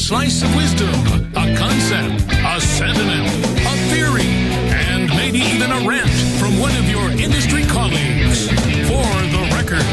slice of wisdom, a concept, a sentiment, a theory, and maybe even a rant from one of your industry colleagues. For the record.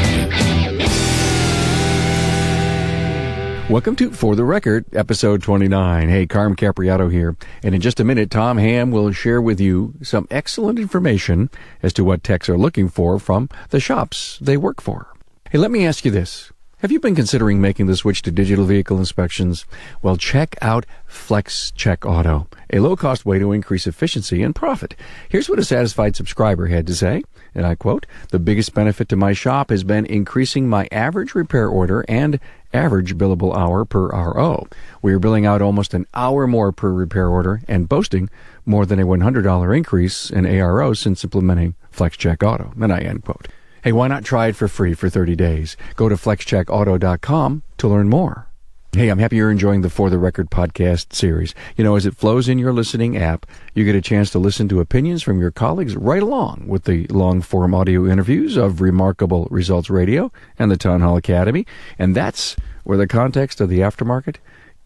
Welcome to For the Record, episode 29. Hey, Carm Capriato here. And in just a minute, Tom Ham will share with you some excellent information as to what techs are looking for from the shops they work for. Hey, let me ask you this. Have you been considering making the switch to digital vehicle inspections? Well, check out Flex Check Auto, a low-cost way to increase efficiency and profit. Here's what a satisfied subscriber had to say, and I quote, "The biggest benefit to my shop has been increasing my average repair order and average billable hour per RO. We are billing out almost an hour more per repair order and boasting more than a $100 increase in ARO since implementing Flex Check Auto." And I end quote. Hey, why not try it for free for 30 days? Go to flexcheckauto.com to learn more. Hey, I'm happy you're enjoying the For the Record podcast series. You know, as it flows in your listening app, you get a chance to listen to opinions from your colleagues right along with the long-form audio interviews of Remarkable Results Radio and the Town Hall Academy. And that's where the context of the aftermarket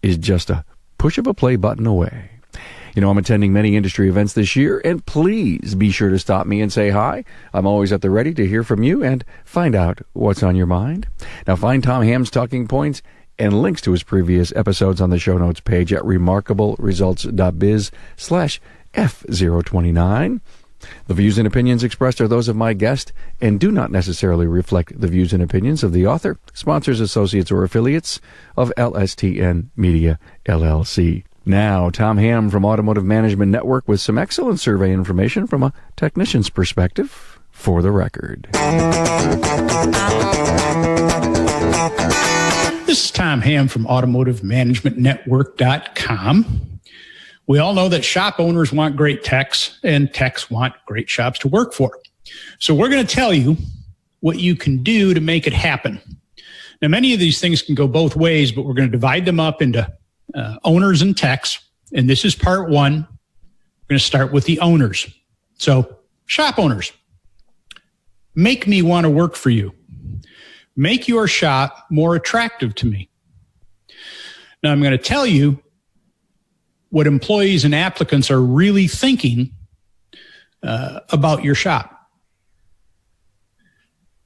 is just a push of a play button away. You know, I'm attending many industry events this year, and please be sure to stop me and say hi. I'm always at the ready to hear from you and find out what's on your mind. Now, find Tom Ham's talking points and links to his previous episodes on the show notes page at remarkableresults.biz/F029. The views and opinions expressed are those of my guest and do not necessarily reflect the views and opinions of the author, sponsors, associates, or affiliates of LSTN Media, LLC. Now, Tom Ham from Automotive Management Network with some excellent survey information from a technician's perspective. For the record. This is Tom Ham from AutomotiveManagementNetwork.com. We all know that shop owners want great techs and techs want great shops to work for. So we're going to tell you what you can do to make it happen. Now, many of these things can go both ways, but we're going to divide them up into owners and techs. And this is part one. We're going to start with the owners. So shop owners, make me want to work for you. Make your shop more attractive to me. Now, I'm going to tell you what employees and applicants are really thinking about your shop.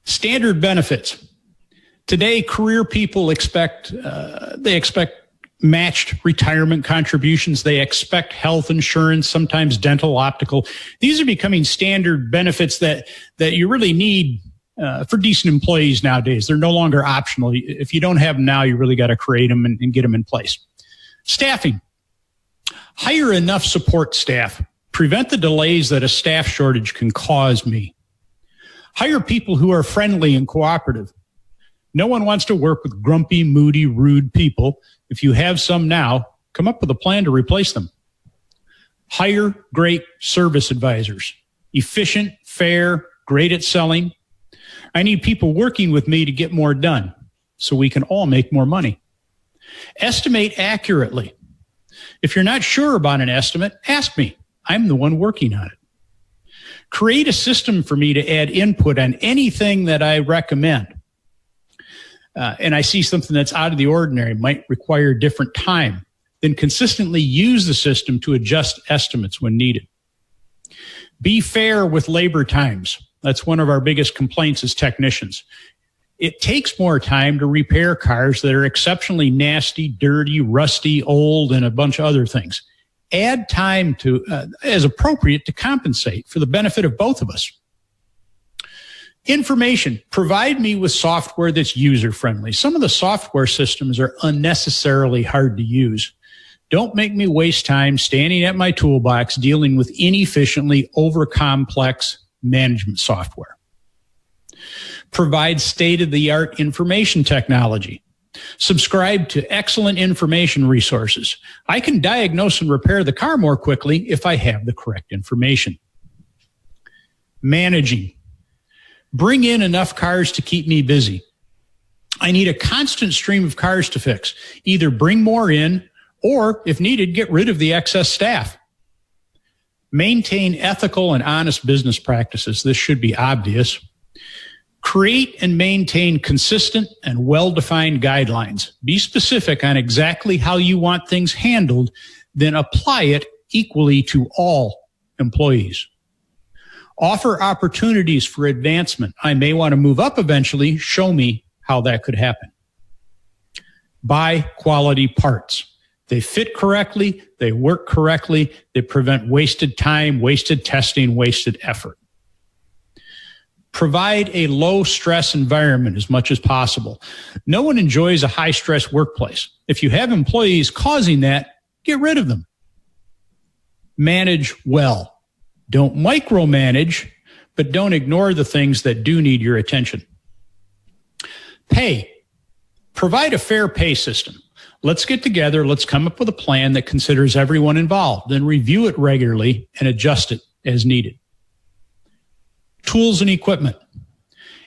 Standard benefits. Today, career people expect matched retirement contributions. They expect health insurance, sometimes dental, optical. These are becoming standard benefits that you really need for decent employees nowadays. They're no longer optional. If you don't have them now, you really got to create them and get them in place. Staffing. Hire enough support staff. Prevent the delays that a staff shortage can cause me. Hire people who are friendly and cooperative. No one wants to work with grumpy, moody, rude people. If you have some now, come up with a plan to replace them. Hire great service advisors. Efficient, fair, great at selling. I need people working with me to get more done so we can all make more money. Estimate accurately. If you're not sure about an estimate, ask me. I'm the one working on it. Create a system for me to add input on anything that I recommend. And I see something that's out of the ordinary, might require different time, then consistently use the system to adjust estimates when needed. Be fair with labor times. That's one of our biggest complaints as technicians. It takes more time to repair cars that are exceptionally nasty, dirty, rusty, old, and a bunch of other things. Add time to as appropriate to compensate for the benefit of both of us. Information. Provide me with software that's user-friendly. Some of the software systems are unnecessarily hard to use. Don't make me waste time standing at my toolbox dealing with inefficiently over-complex management software. Provide state-of-the-art information technology. Subscribe to excellent information resources. I can diagnose and repair the car more quickly if I have the correct information. Managing. Bring in enough cars to keep me busy. I need a constant stream of cars to fix. Either bring more in or, if needed, get rid of the excess staff. Maintain ethical and honest business practices. This should be obvious. Create and maintain consistent and well-defined guidelines. Be specific on exactly how you want things handled, then apply it equally to all employees. Offer opportunities for advancement. I may want to move up eventually. Show me how that could happen. Buy quality parts. They fit correctly. They work correctly. They prevent wasted time, wasted testing, wasted effort. Provide a low-stress environment as much as possible. No one enjoys a high-stress workplace. If you have employees causing that, get rid of them. Manage well. Don't micromanage, but don't ignore the things that do need your attention. Pay. Provide a fair pay system. Let's get together. Let's come up with a plan that considers everyone involved, then review it regularly and adjust it as needed. Tools and equipment.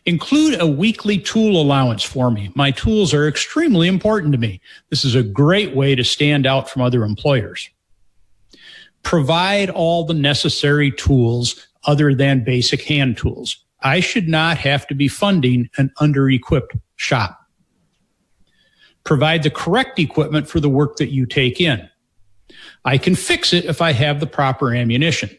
Include a weekly tool allowance for me. My tools are extremely important to me. This is a great way to stand out from other employers. Provide all the necessary tools other than basic hand tools. I should not have to be funding an under-equipped shop. Provide the correct equipment for the work that you take in. I can fix it if I have the proper ammunition.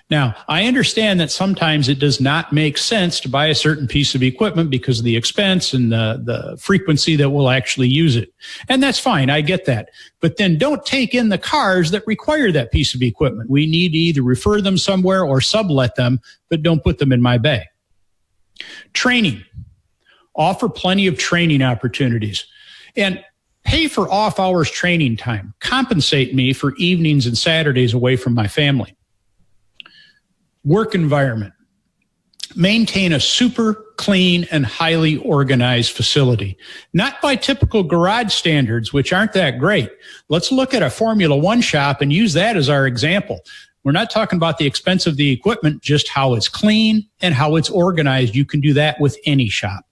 Now, I understand that sometimes it does not make sense to buy a certain piece of equipment because of the expense and the frequency that we'll actually use it. And that's fine. I get that. But then don't take in the cars that require that piece of equipment. We need to either refer them somewhere or sublet them, but don't put them in my bay. Training. Offer plenty of training opportunities. And pay for off-hours training time. Compensate me for evenings and Saturdays away from my family. Work environment. Maintain a super clean and highly organized facility. Not by typical garage standards, which aren't that great. Let's look at a Formula One shop and use that as our example. We're not talking about the expense of the equipment, just how it's clean and how it's organized. You can do that with any shop.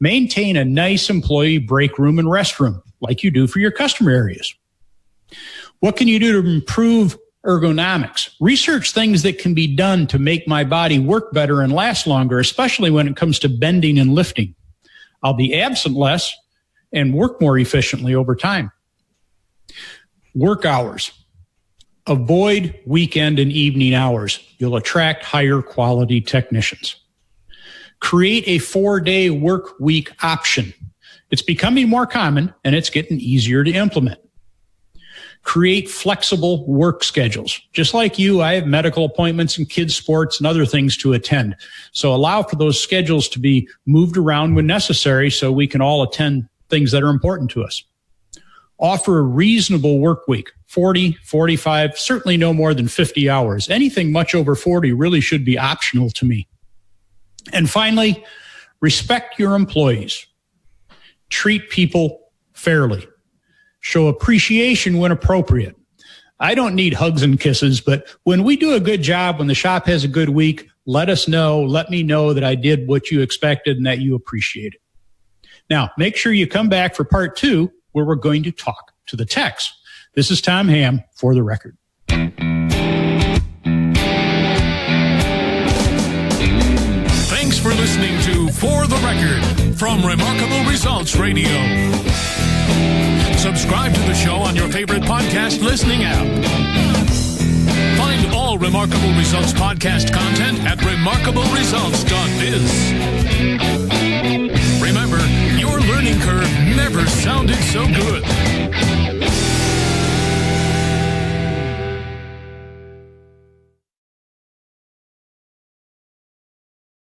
Maintain a nice employee break room and restroom, like you do for your customer areas. What can you do to improve ergonomics? Research things that can be done to make my body work better and last longer, especially when it comes to bending and lifting. I'll be absent less and work more efficiently over time. Work hours. Avoid weekend and evening hours. You'll attract higher quality technicians. Create a 4-day work week option. It's becoming more common and it's getting easier to implement. Create flexible work schedules. Just like you, I have medical appointments and kids' sports and other things to attend. So allow for those schedules to be moved around when necessary so we can all attend things that are important to us. Offer a reasonable work week, 40, 45, certainly no more than 50 hours. Anything much over 40 really should be optional to me. And finally, respect your employees. Treat people fairly. Show appreciation when appropriate. I don't need hugs and kisses, but when we do a good job, when the shop has a good week, let us know. Let me know that I did what you expected and that you appreciate it. Now, make sure you come back for part 2, where we're going to talk to the techs. This is Tom Ham for the record. Thanks for listening to For the Record from Remarkable Results Radio. Subscribe to the show on your favorite podcast listening app. Find all Remarkable Results podcast content at remarkableresults.biz.